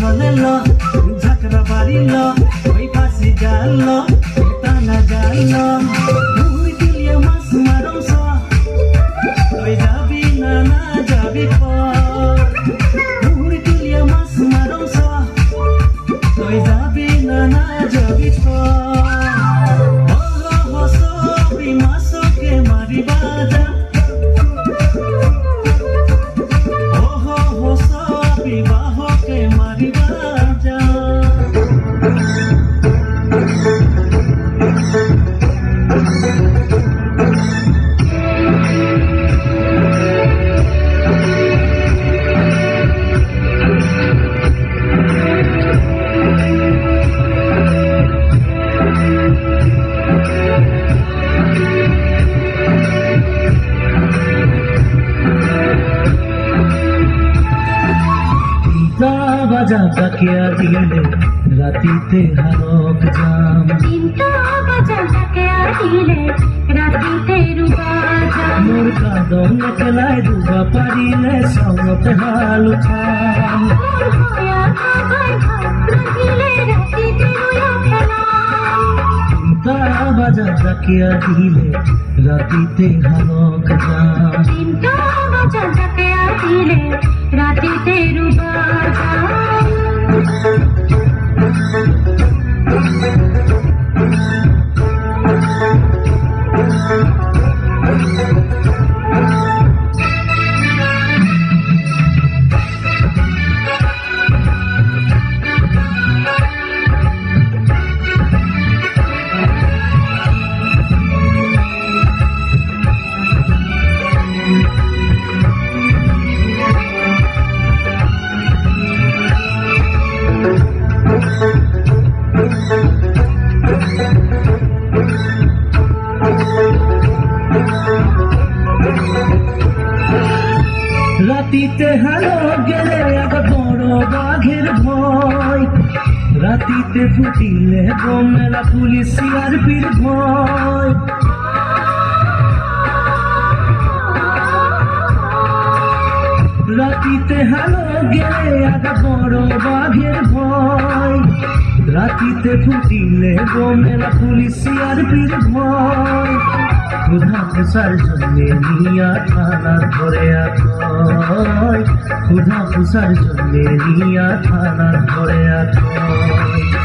चले लो झकरा बारी लो ओई फासी जाल लो ताना जाल लो मुई दिले मास मारम सा ओई जाबी ना जाबी पा मुई दिले मास मारम सा ओई जाबी ना जाबी पा हो सबी मासो के मारी बाजा विवाह के मारी बाजा बाजा क्या दिले रातीते हारोक जाम चिंता बाजा क्या दिले रातीते रुबा जाम मोर का दोन कलाई रुबा पारिले सौते हाल उठाम मोर होया खबर दिले रातीते रुया खेला चिंता बाजा क्या दिले रातीते हारोक जाम चिंता बाजा क्या दिले रातीते रुबा जाम রাতিতে হালো গেলে আবার বড় বাঘের ভয় রাতিতে ফুটিলে বোমেলা পুলিশ সিআরপির ভয় রাতিতে হালো গেলে আবার বড় বাঘের ভয় রাতিতে ফুটিলে বোমেলা পুলিশ সিআরপির ভয় खुदा पुसार जन्मे निया थाना धरे आथय खुदा पुसार जन्मे निया थाना धरे आथय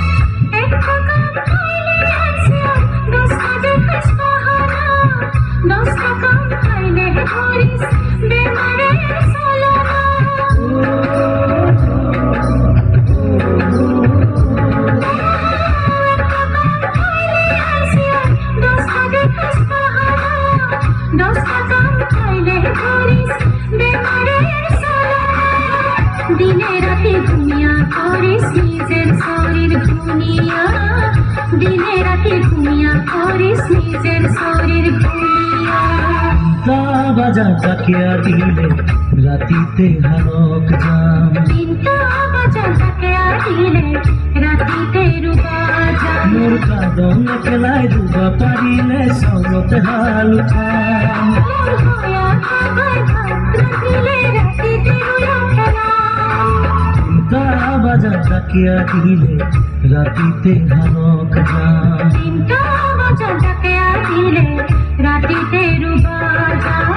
दिने राते घुमिया करिस निजेर शरीर घुमिया दिने राते घुमिया करिस निजेर शरीर घुमिया बाजा क्या दिले रातीते हारोक जाम चिंता बाजा क्या दिले रातीते रुबा जाम मोर का दोन कलाई रुबा पारिले सौते हाल उठाम मोर होया खबर दिले रातीते रुया खेला बाजा क्या दिले रातीते हारोक जाम चिंता बाजा क्या दिले रातीते रुबा जाम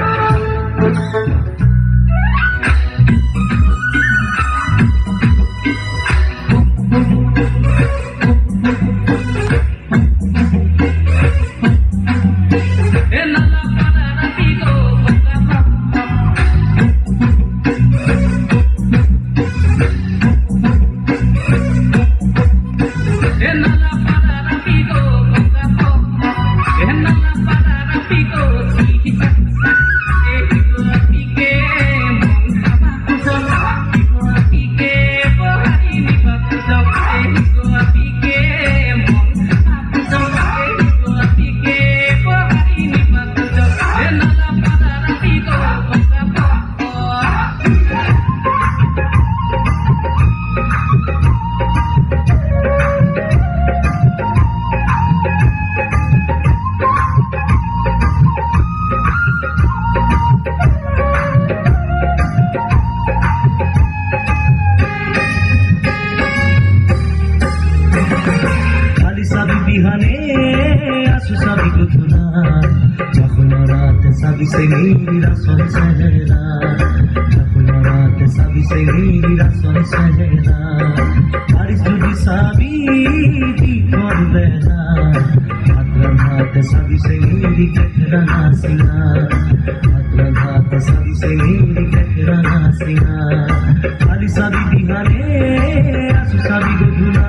Pico, से मेरी रसों सहरा रात सभी से मेरी रसों सहरा बारिश जुदी सभी और बहरा हाथ सभी से मेरी कहरा नासिना हाथ सभी से मेरी कहरा नासिना खाली सभी बिहाने आंसू सभी गुजुना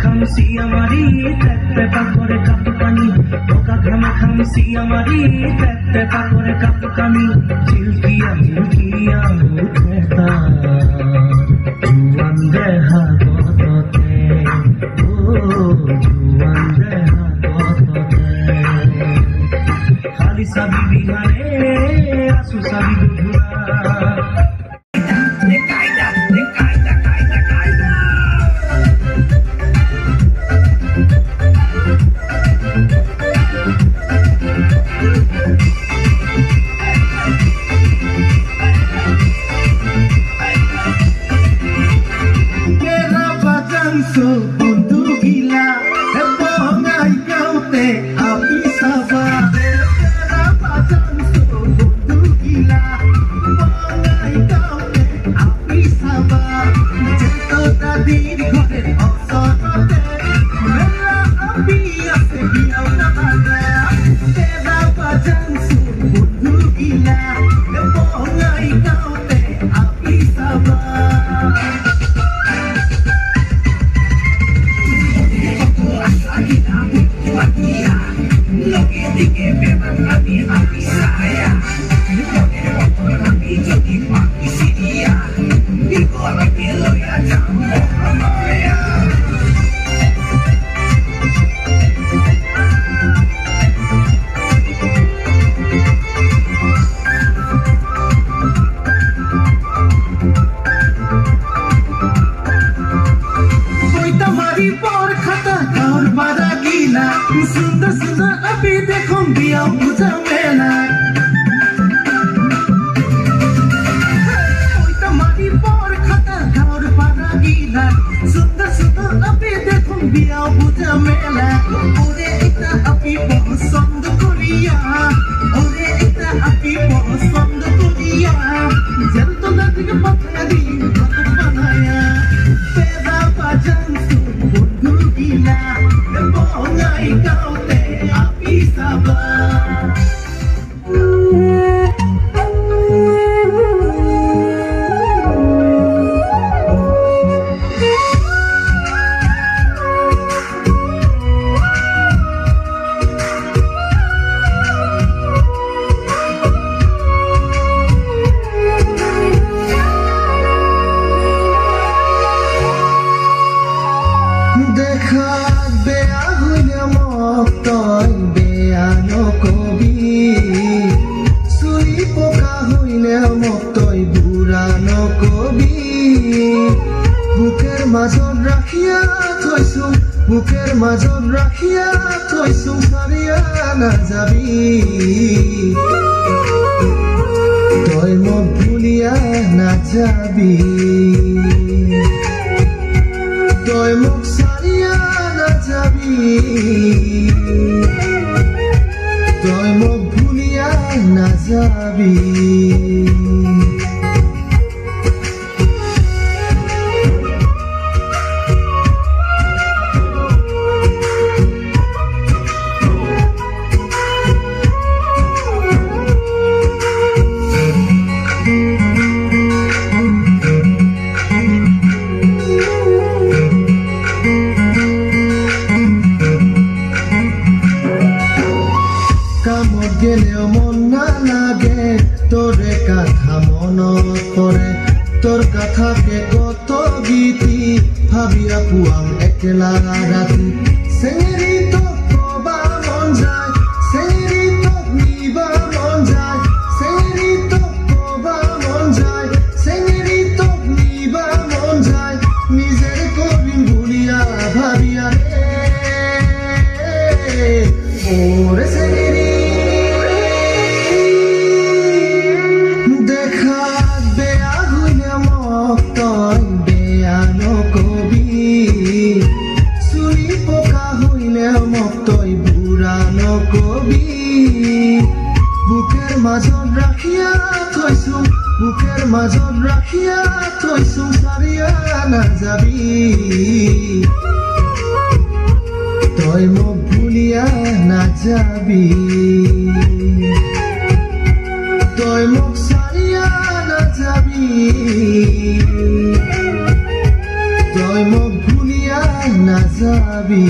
খামসি আমারি তেতে পাকরে কাপ পানি ওকা ঘামে খামসি আমারি তেতে পাকরে কাপ পানি ঝিলকিয়া উঠে তার জুয়ান দেহা গততে ও জুয়ান দেহা গততে খালি সাবি বিহারে আসু সাবি গুধুরা सुंदर सुंदर अभी देखो बिया बुझा मेला कोई तुम्हारी पर खाता और पारा गीला सुंदर सुंदर अभी देखो बिया बुझा मेला ओरे इतना अभी पसंद कोरिया ओरे इतना अभी पसंद कोरिया जब तो लग पथरी बनाया तेरा पाजन बुद्धू गीला Bongai kau te api sabar বুকের মাজত রাখিয়া থৈছো সাৰিয়া নাযাবি তই মোক ভুলিয়া নাযাবি তই মোক সাৰিয়া নাযাবি তই মোক ভুলিয়া নাযাবি গেলেও মন নালাগে তোৰে কথা মনত পড়ে তোৰ কথাকে কত গীতি ভাবিয়া পুৱাম একেলা ৰাতি চেঙেৰিত কবা মন যায় চেঙেৰিত নিবা মন যায় চেঙেৰিত কবা মন যায় চেঙেৰিত নিবা মন যায় নিজে কৰিম বুলিয়া ভাবিয়া ওৰে চেঙেৰি দেখা বেয়া হইলে মোক তই বেয়া নকবি চুলি পকা হইলে মোক তই বুঢ়া নকবি বুকের মাজত রাখিয়া থৈছো সারিয়া নাযাবি তই মোক ভুলিয়া নাযাবি তই মোক সারিয়া নাযাবি তই মোক ভুলিয়া নাযাবি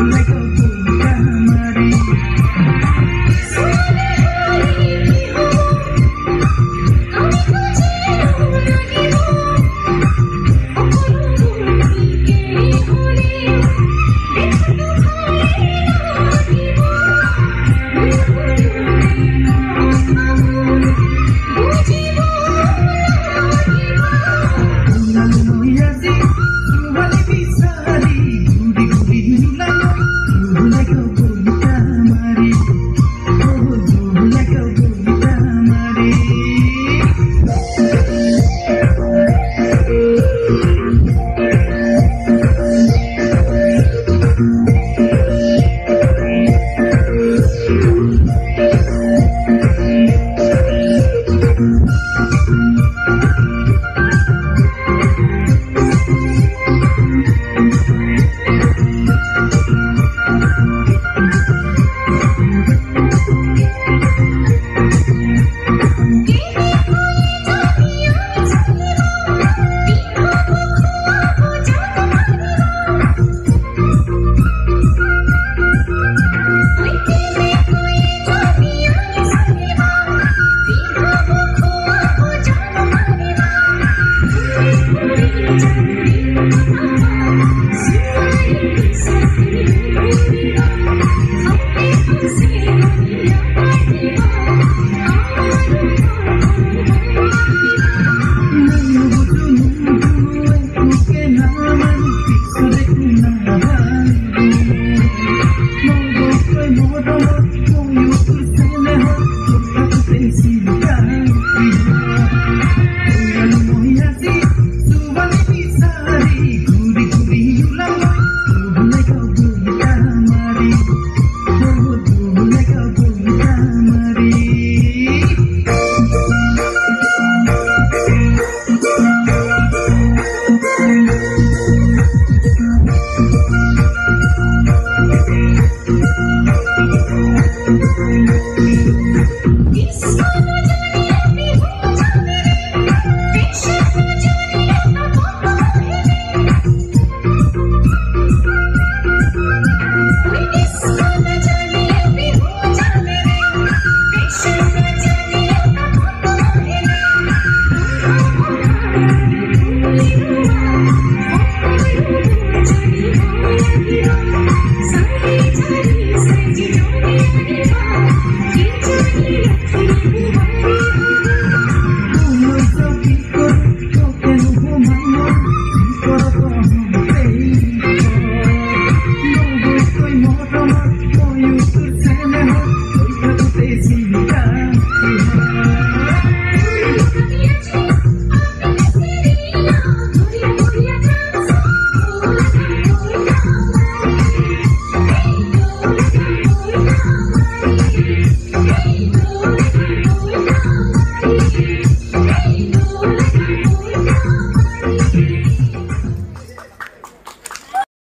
Like a Wait.